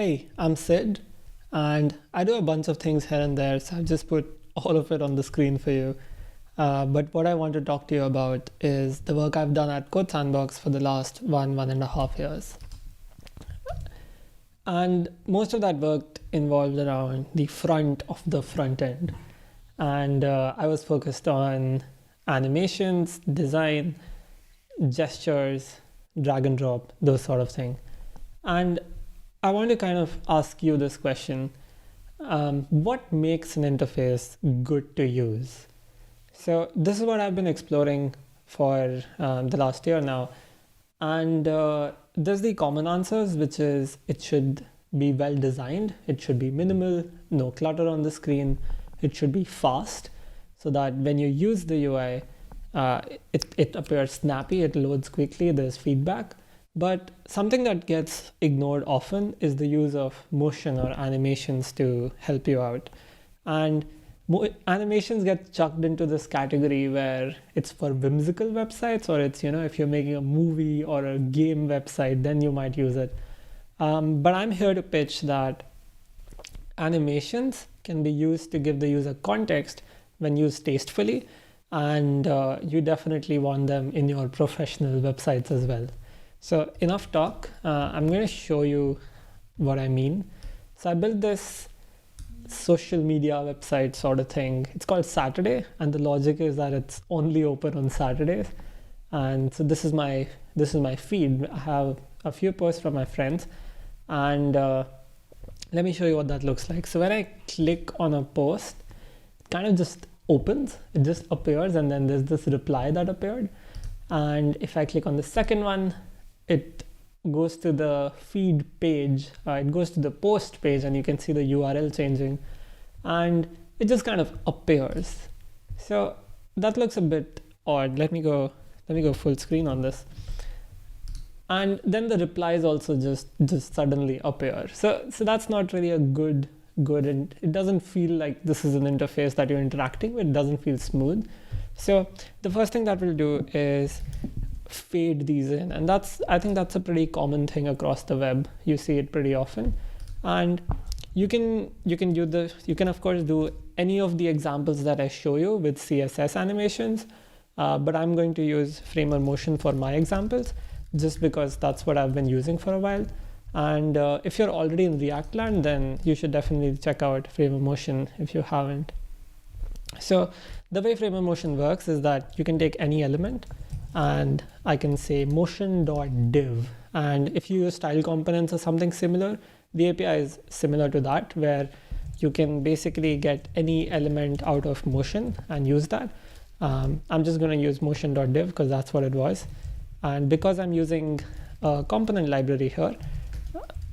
Hey, I'm Sid, and I do a bunch of things here and there, so I've just put all of it on the screen for you. But what I want to talk to you about is the work I've done at Code Sandbox for the last 1.5 years. And most of that work involved around the front of the front end. And I was focused on animations, design, gestures, drag and drop, those sort of thing. And I want to kind of ask you this question. What makes an interface good to use? So this is what I've been exploring for the last year now. And there's the common answers, which is it should be well designed. It should be minimal, no clutter on the screen. It should be fast so that when you use the UI, it appears snappy, it loads quickly, there's feedback. But something that gets ignored often is the use of motion or animations to help you out. And animations get chucked into this category where it's for whimsical websites, or it's, if you're making a movie or a game website, then you might use it. But I'm here to pitch that animations can be used to give the user context when used tastefully, and you definitely want them in your professional websites as well. So enough talk. I'm going to show you what I mean. So I built this social media website sort of thing. It's called Saturday, and the logic is that it's only open on Saturdays. And so this is my feed. I have a few posts from my friends, and let me show you what that looks like. So when I click on a post, it kind of just opens. It just appears, and then there's this reply that appeared. And if I click on the second one, it goes to the feed page, it goes to the post page, and you can see the URL changing, and it just kind of appears. So that looks a bit odd. Let me go full screen on this. And then the replies also just suddenly appear. So that's not really a good, and it doesn't feel like this is an interface that you're interacting with. It doesn't feel smooth. So the first thing that we'll do is fade these in, and I think that's a pretty common thing across the web. You see it pretty often, and you can of course do any of the examples that I show you with CSS animations, but I'm going to use Framer Motion for my examples just because that's what I've been using for a while. And if you're already in React land, then you should definitely check out Framer Motion if you haven't. So the way Framer Motion works is that you can take any element, and I can say motion.div. And if you use style components or something similar, the API is similar to that, where you can basically get any element out of motion and use that. I'm just going to use motion.div because that's what it was. And because I'm using a component library here,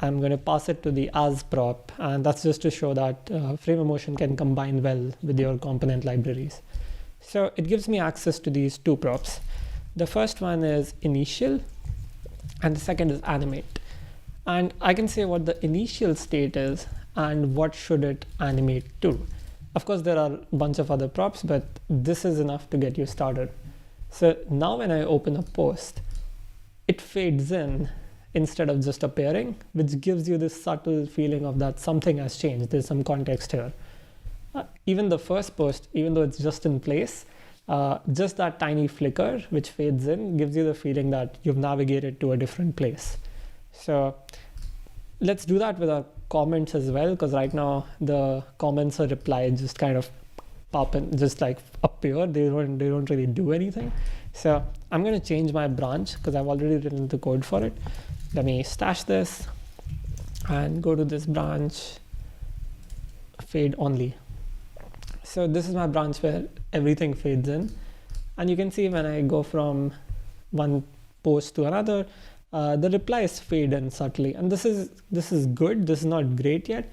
I'm going to pass it to the as prop. And that's just to show that Framer Motion can combine well with your component libraries. So it gives me access to these two props. The first one is initial, and the second is animate. And I can say what the initial state is and what should it animate to. Of course, there are a bunch of other props, but this is enough to get you started. So now when I open a post, it fades in instead of just appearing, which gives you this subtle feeling of that something has changed. There's some context here. Even the first post, even though it's just in place, just that tiny flicker which fades in gives you the feeling that you've navigated to a different place. So let's do that with our comments as well, because right now the comments or reply just kind of pop and just like appear. They don't really do anything. So I'm going to change my branch because I've already written the code for it. Let me stash this and go to this branch, fade only. So this is my branch where everything fades in, and you can see when I go from one post to another, the replies fade in subtly, and this is good. This is not great yet.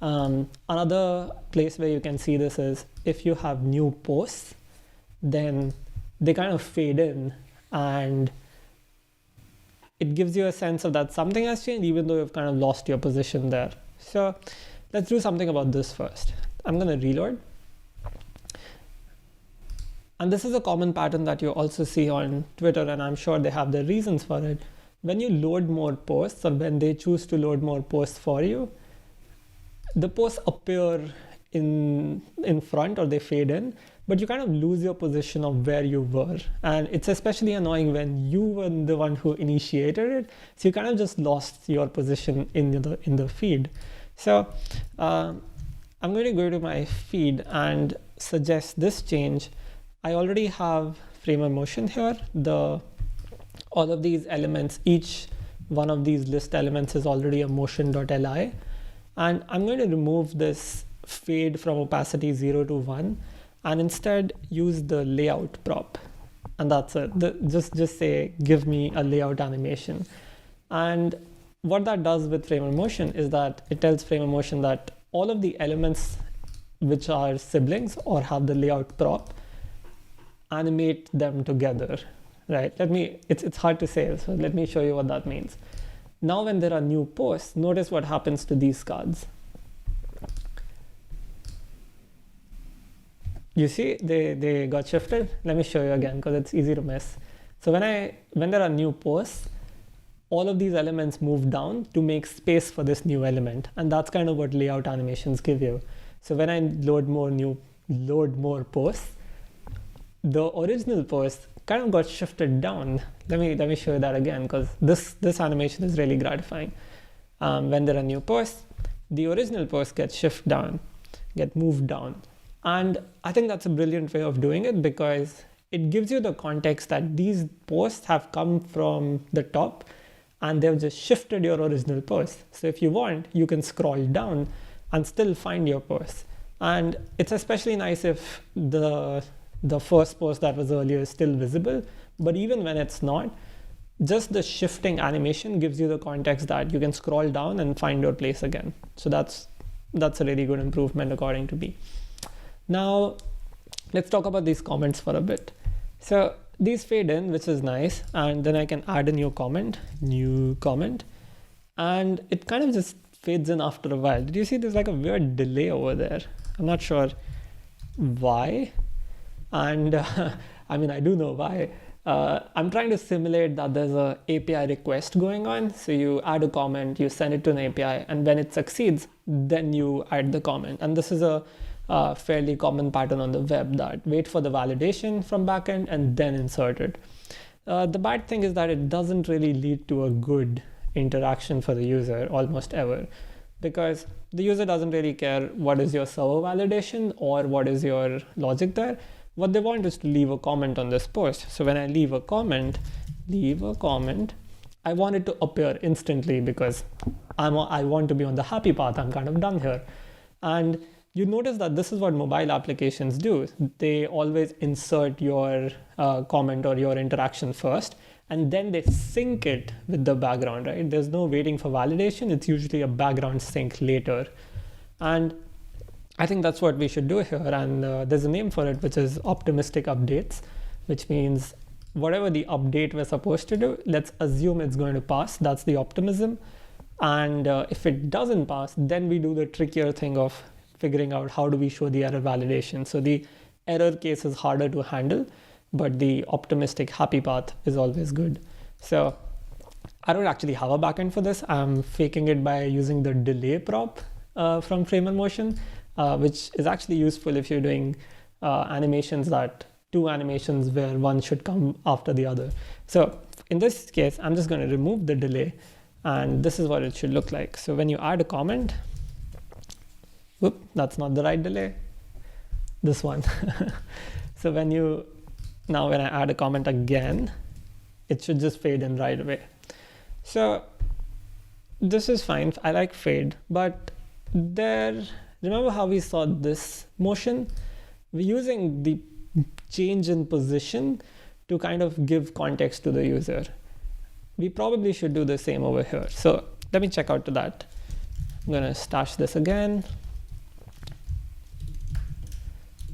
Another place where you can see this is if you have new posts, then they kind of fade in, and it gives you a sense of that something has changed, even though you've kind of lost your position there. So let's do something about this first. I'm going to reload. And this is a common pattern that you also see on Twitter, and I'm sure they have their reasons for it. when you load more posts, or when they choose to load more posts for you, the posts appear in front, or they fade in, but you kind of lose your position of where you were. And it's especially annoying when you were the one who initiated it. So you kind of just lost your position in the feed. So I'm going to go to my feed and suggest this change. I already have frame of motion here. All of these elements, each one of these list elements is already a motion.li. And I'm going to remove this fade from opacity 0 to 1 and instead use the layout prop. And that's it. Just say, give me a layout animation. And what that does with frame of motion is that it tells frame of motion that all of the elements which are siblings or have the layout prop, animate them together, right? It's hard to say, so let me show you what that means. Now when there are new posts, notice what happens to these cards. You see, they got shifted. Let me show you again because it's easy to miss. So when there are new posts, all of these elements move down to make space for this new element. And that's kind of what layout animations give you. So when I load more posts, the original post kind of got shifted down. Let me show you that again, because this animation is really gratifying. When there are new posts, the original post gets moved down. And I think that's a brilliant way of doing it, because it gives you the context that these posts have come from the top and they've just shifted your original post. So if you want, you can scroll down and still find your post. And it's especially nice if the first post that was earlier is still visible, but even when it's not, just the shifting animation gives you the context that you can scroll down and find your place again. So that's a really good improvement according to me. Now, let's talk about these comments for a bit. So these fade in, which is nice, and then I can add a new comment, and it kind of just fades in after a while. Did you see there's like a weird delay over there? I'm not sure why. And I mean, I do know why. I'm trying to simulate that there's a API request going on. So you add a comment, you send it to an API, and when it succeeds, then you add the comment. And this is a fairly common pattern on the web, that wait for the validation from backend and then insert it. The bad thing is that it doesn't really lead to a good interaction for the user almost ever, because the user doesn't really care what is your server validation or what is your logic there. What they want is to leave a comment on this post. So when I leave a comment, I want it to appear instantly because I want to be on the happy path. I'm kind of done here. And you notice that this is what mobile applications do. They always insert your comment or your interaction first, and then they sync it with the background, right? There's no waiting for validation. It's usually a background sync later. And I think that's what we should do here. And there's a name for it, which is optimistic updates, which means whatever the update we're supposed to do, let's assume it's going to pass. That's the optimism. And if it doesn't pass, then we do the trickier thing of figuring out how do we show the error validation. So the error case is harder to handle, but the optimistic happy path is always good. So I don't actually have a backend for this. I'm faking it by using the delay prop from Frame and Motion, which is actually useful if you're doing two animations where one should come after the other. So in this case, I'm just going to remove the delay, and this is what it should look like. So when you add a comment, whoop, that's not the right delay, this one. So when I add a comment again, it should just fade in right away. So this is fine. I like fade, but remember how we saw this motion? We're using the change in position to kind of give context to the user. We probably should do the same over here. So let me check out to that. I'm going to stash this again.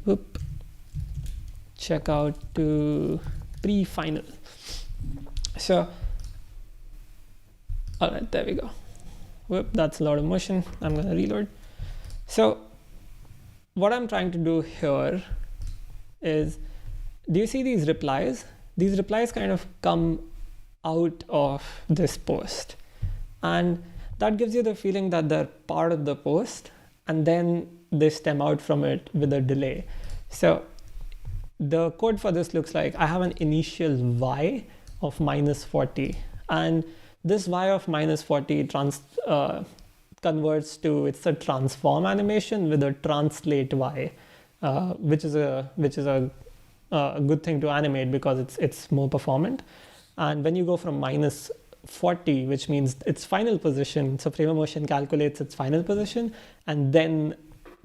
Whoop. Check out to pre-final. So, all right, there we go. Whoop, that's a lot of motion. I'm going to reload. So what I'm trying to do here is, do you see these replies? These replies kind of come out of this post. And that gives you the feeling that they're part of the post and then they stem out from it with a delay. So the code for this looks like I have an initial y of -40, and this y of -40 converts to, it's a transform animation with a translate y, which is a good thing to animate because it's more performant. And when you go from -40, which means its final position, so Framer Motion calculates its final position and then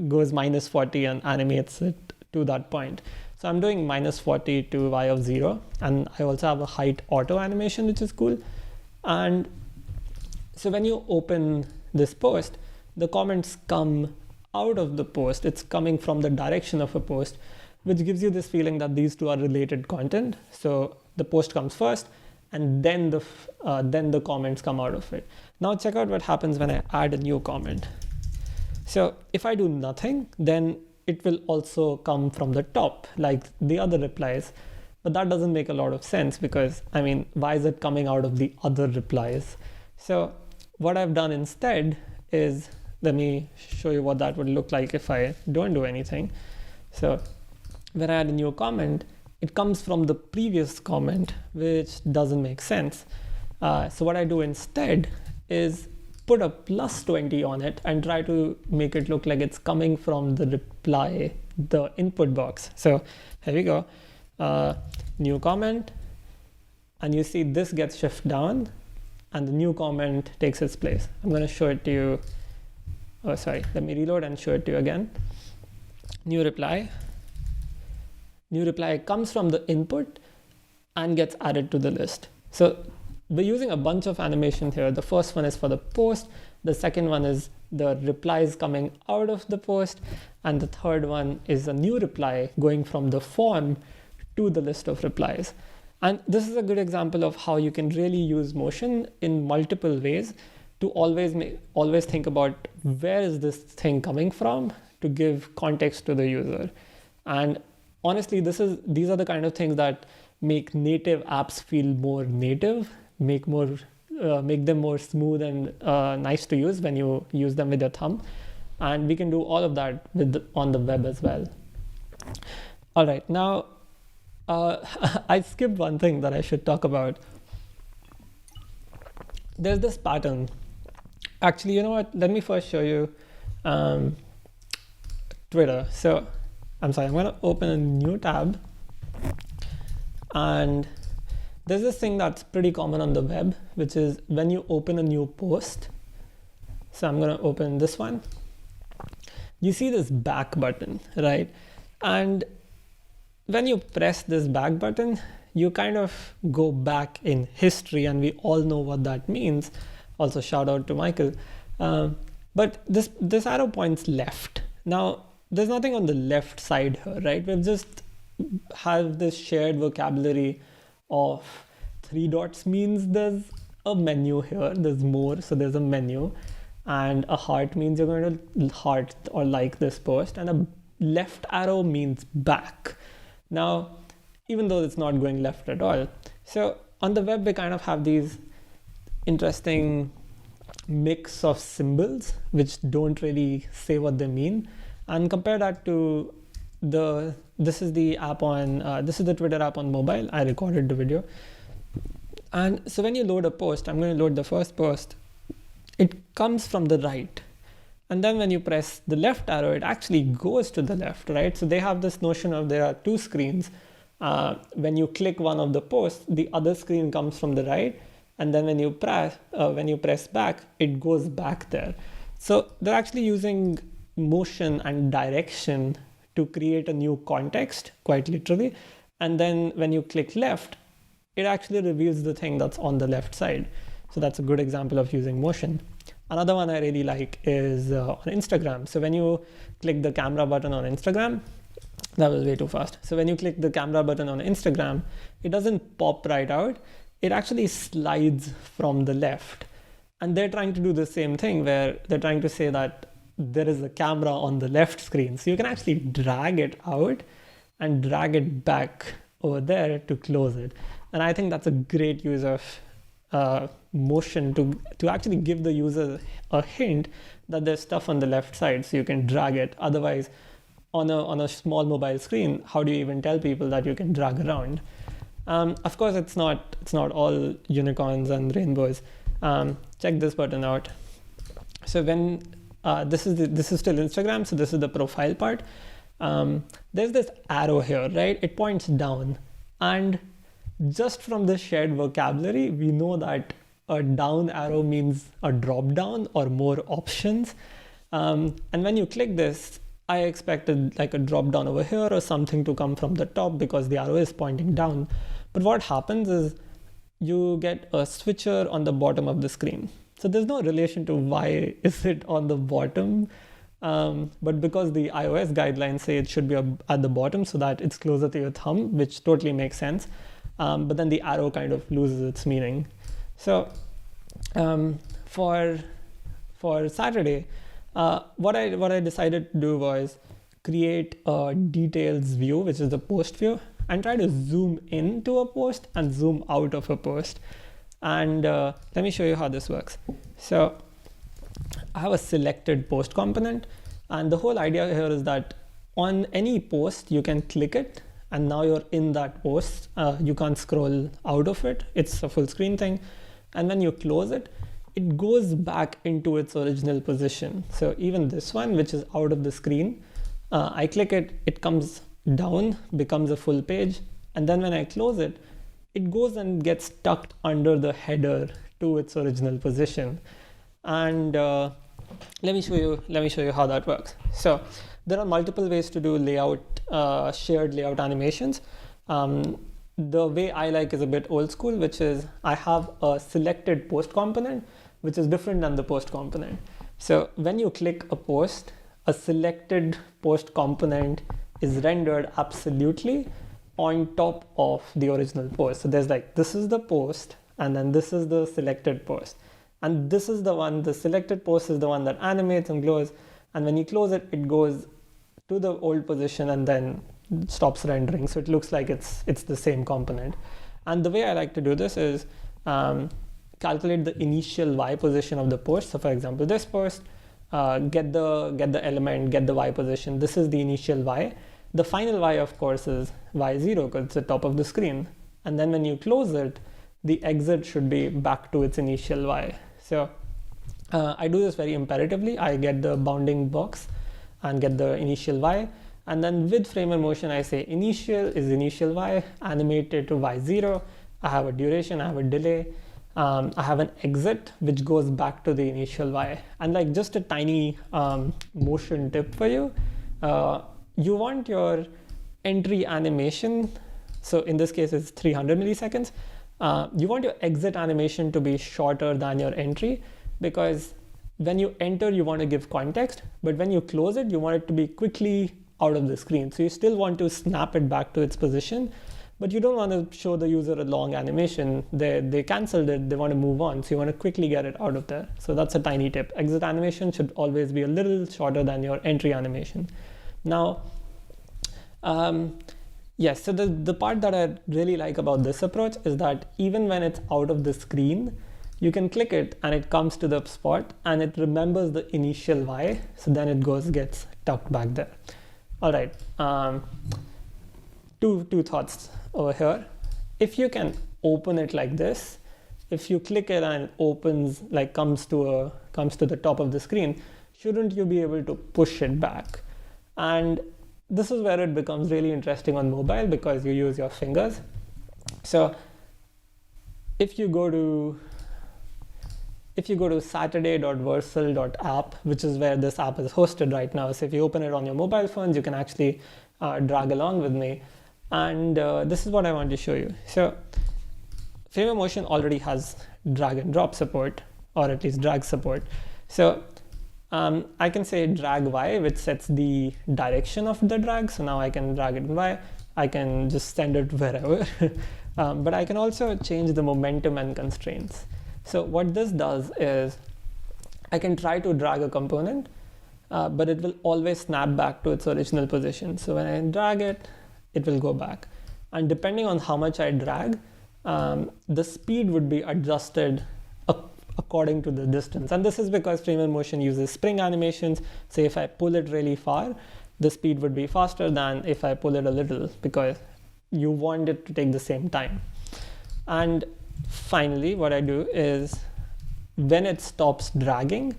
goes -40 and animates it to that point. So I'm doing -40 to y of 0, and I also have a height auto animation, which is cool. And so when you open this post, the comments come out of the post. It's coming from the direction of a post, which gives you this feeling that these two are related content. So the post comes first, and then the comments come out of it. Now check out what happens when I add a new comment. So if I do nothing, then it will also come from the top like the other replies. But that doesn't make a lot of sense because, I mean, why is it coming out of the other replies? So what I've done instead is, let me show you what that would look like if I don't do anything. So when I add a new comment, it comes from the previous comment, which doesn't make sense. So what I do instead is put a +20 on it and try to make it look like it's coming from the reply, the input box. So here we go, new comment, and you see this gets shifted down and the new comment takes its place. I'm going to show it to you. Oh, sorry, let me reload and show it to you again. New reply. New reply comes from the input and gets added to the list. So we're using a bunch of animation here. The first one is for the post. The second one is the replies coming out of the post. And the third one is a new reply going from the form to the list of replies. And this is a good example of how you can really use motion in multiple ways to always think about where is this thing coming from to give context to the user. And honestly, these are the kind of things that make native apps feel more native, make them more smooth and nice to use when you use them with your thumb. And we can do all of that on the web as well. All right, now I skipped one thing that I should talk about. There's this pattern. Actually, you know what? Let me first show you Twitter. So I'm sorry, I'm going to open a new tab. And there's this thing that's pretty common on the web, which is when you open a new post. So I'm going to open this one. You see this back button, right? And when you press this back button, you kind of go back in history, and we all know what that means. Also, shout out to Michael. But this arrow points left. Now, there's nothing on the left side here, right? We've just have this shared vocabulary of 3 dots means there's a menu here, there's more, so there's a menu, and a heart means you're going to heart or like this post, and a left arrow means back. Now, even though it's not going left at all. So on the web, we kind of have these interesting mix of symbols which don't really say what they mean. And compare that to this is the Twitter app on mobile. I recorded the video. And so when you load a post, I'm going to load the first post, it comes from the right. And then when you press the left arrow, it actually goes to the left, right? So they have this notion of there are 2 screens. When you click one of the posts, the other screen comes from the right. And then when you press back, it goes back there. So they're actually using motion and direction to create a new context, quite literally. And then when you click left, it actually reveals the thing that's on the left side. So that's a good example of using motion. Another one I really like is on Instagram. So when you click the camera button on Instagram, that was way too fast. So when you click the camera button on Instagram, it doesn't pop right out. It actually slides from the left. And they're trying to do the same thing where they're trying to say that there is a camera on the left screen. So you can actually drag it out and drag it back over there to close it. And I think that's a great use of motion to actually give the user a hint that there's stuff on the left side, so you can drag it. Otherwise, on a small mobile screen, how do you even tell people that you can drag around? Of course, it's not all unicorns and rainbows. Check this button out. So when this is still Instagram, so this is the profile part. There's this arrow here, right? It points down, and just from the shared vocabulary, we know that a down arrow means a drop down or more options. And when you click this, I expected like a drop down over here or something to come from the top because the arrow is pointing down. But what happens is you get a switcher on the bottom of the screen. So there's no relation to why is it on the bottom. But because the iOS guidelines say it should be at the bottom so that it's closer to your thumb, which totally makes sense. But then the arrow kind of loses its meaning. So for Saturday, what I decided to do was create a details view, which is the post view, and try to zoom into a post and zoom out of a post. And let me show you how this works. So I have a selected post component, and the whole idea here is that on any post, you can click it, and now you're in that post. You can't scroll out of it. It's a full screen thing. And when you close it, it goes back into its original position. So even this one, which is out of the screen, I click it, it comes down, becomes a full page. And then when I close it, it goes and gets tucked under the header to its original position. And let me show you how that works. So there are multiple ways to do layout, shared layout animations. The way I like is a bit old school, which is I have a selected post component, which is different than the post component. So when you click a post, a selected post component is rendered absolutely on top of the original post. So there's like, this is the post, and then this is the selected post. And this is the one, the selected post is the one that animates and glows. And when you close it, it goes to the old position and then stops rendering. So it looks like it's the same component. And the way I like to do this is calculate the initial Y position of the post. So for example, this post, get the element, get the Y position. This is the initial Y. The final Y, of course, is Y0 because it's the top of the screen. And then when you close it, the exit should be back to its initial Y. So I do this very imperatively. I get the bounding box and get the initial Y. And then with framer motion, I say initial is initial Y, animated to Y0. I have a duration, I have a delay. I have an exit, which goes back to the initial Y. And like just a tiny motion tip for you. You want your entry animation, so in this case it's 300 milliseconds. You want your exit animation to be shorter than your entry, because when you enter, you want to give context, but when you close it, you want it to be quickly out of the screen. So you still want to snap it back to its position, but you don't want to show the user a long animation. They canceled it, they want to move on. So you want to quickly get it out of there. So that's a tiny tip. Exit animation should always be a little shorter than your entry animation. Now, yes, so the part that I really like about this approach is that even when it's out of the screen, you can click it and it comes to the spot and it remembers the initial Y. So then it gets tucked back there. All right, two thoughts over here. If you can open it like this, if you click it and it opens, like comes to the top of the screen, shouldn't you be able to push it back? And this is where it becomes really interesting on mobile because you use your fingers. So if you go to saturday.versal.app, which is where this app is hosted right now. So if you open it on your mobile phones, you can actually drag along with me. And this is what I want to show you. So Framer Motion already has drag and drop support, or at least drag support. So I can say drag Y, which sets the direction of the drag. So now I can drag it in Y. I can just send it wherever. But I can also change the momentum and constraints. So what this does is I can try to drag a component, but it will always snap back to its original position. So when I drag it, it will go back. And depending on how much I drag, the speed would be adjusted according to the distance. And this is because Framer Motion uses spring animations. So if I pull it really far, the speed would be faster than if I pull it a little, because you want it to take the same time. And finally, what I do is when it stops dragging,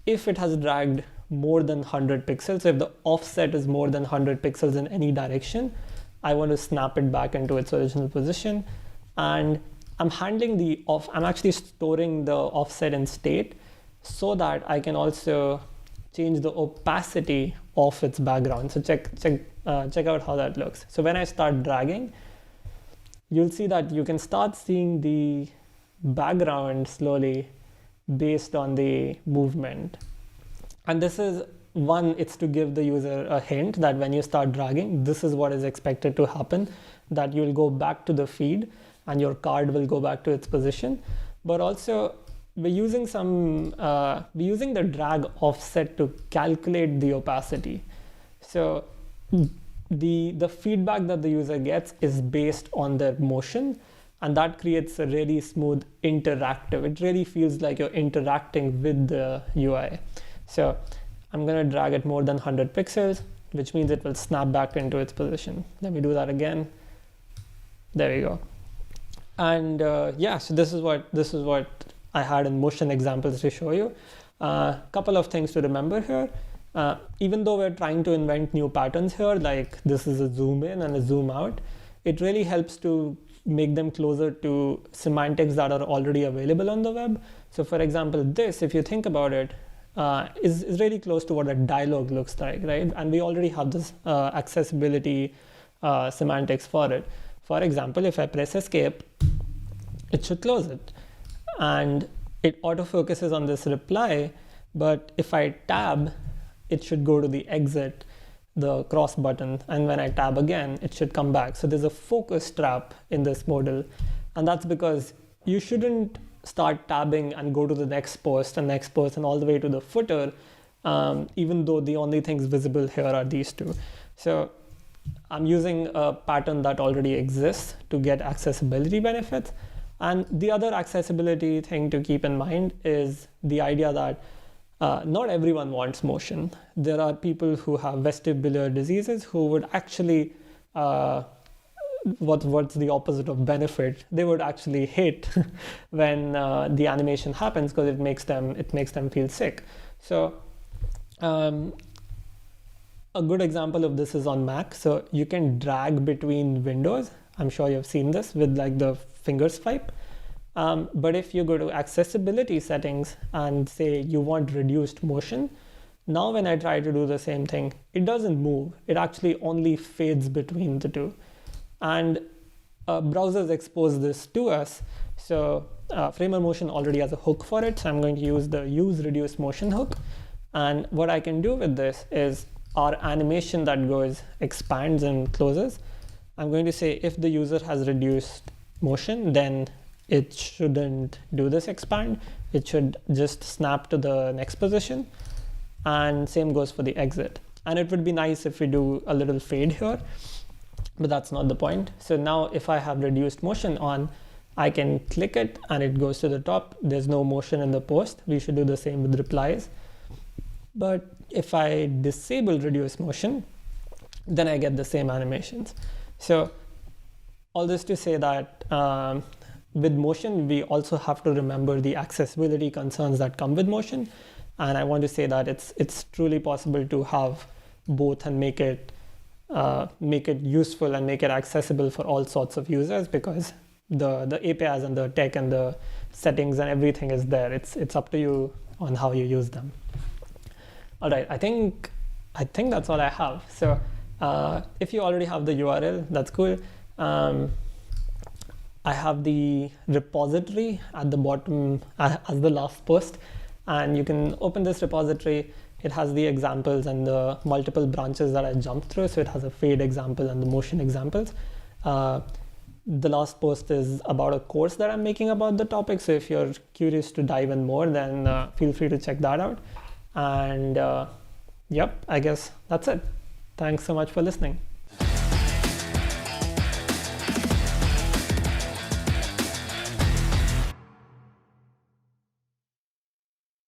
if it has dragged more than 100 pixels, so if the offset is more than 100 pixels in any direction, I want to snap it back into its original position. And I'm actually storing the offset in state so that I can also change the opacity of its background. So check out how that looks. So when I start dragging, you'll see that you can start seeing the background slowly based on the movement. And this is it's to give the user a hint that when you start dragging, this is what is expected to happen, that you'll go back to the feed and your card will go back to its position. But also we're using the drag offset to calculate the opacity. So the feedback that the user gets is based on their motion, and that creates a really smooth interactive. It really feels like you're interacting with the UI. So I'm going to drag it more than 100 pixels, which means it will snap back into its position. Let me do that again. There we go. And so this is what I had in motion examples to show you. Couple of things to remember here. Even though we're trying to invent new patterns here, like this is a zoom in and a zoom out, it really helps to make them closer to semantics that are already available on the web. So for example, this, if you think about it, is really close to what a dialogue looks like, right? And we already have this accessibility semantics for it. For example, if I press escape, it should close it. And it autofocuses on this reply, but if I tab, it should go to the exit, the cross button, and when I tab again, it should come back. So there's a focus trap in this model, and that's because you shouldn't start tabbing and go to the next post and all the way to the footer, even though the only things visible here are these two. So I'm using a pattern that already exists to get accessibility benefits. And the other accessibility thing to keep in mind is the idea that not everyone wants motion. There are people who have vestibular diseases who would actually, what's the opposite of benefit? They would actually hate when the animation happens, because it makes them feel sick. So a good example of this is on Mac. So you can drag between windows. I'm sure you've seen this with like the finger swipe. But if you go to accessibility settings and say you want reduced motion, now when I try to do the same thing, it doesn't move. It actually only fades between the two. And browsers expose this to us. So Framer Motion already has a hook for it. So I'm going to use the use reduce motion hook. And what I can do with this is our animation that goes expands and closes. I'm going to say if the user has reduced motion, then it shouldn't do this expand. It should just snap to the next position. And same goes for the exit. And it would be nice if we do a little fade here, but that's not the point. So now if I have reduced motion on, I can click it and it goes to the top. There's no motion in the post. We should do the same with replies. But if I disable reduce motion, then I get the same animations. So all this to say that with motion, we also have to remember the accessibility concerns that come with motion. And I want to say that it's truly possible to have both and make it useful and make it accessible for all sorts of users, because the APIs and the tech and the settings and everything is there. It's up to you on how you use them. All right, I think that's all I have. So if you already have the URL, that's cool. I have the repository at the bottom as the last post, and you can open this repository. It has the examples and the multiple branches that I jumped through. So it has a fade example and the motion examples. The last post is about a course that I'm making about the topic. So if you're curious to dive in more, then feel free to check that out. And yep, I guess that's it. Thanks so much for listening.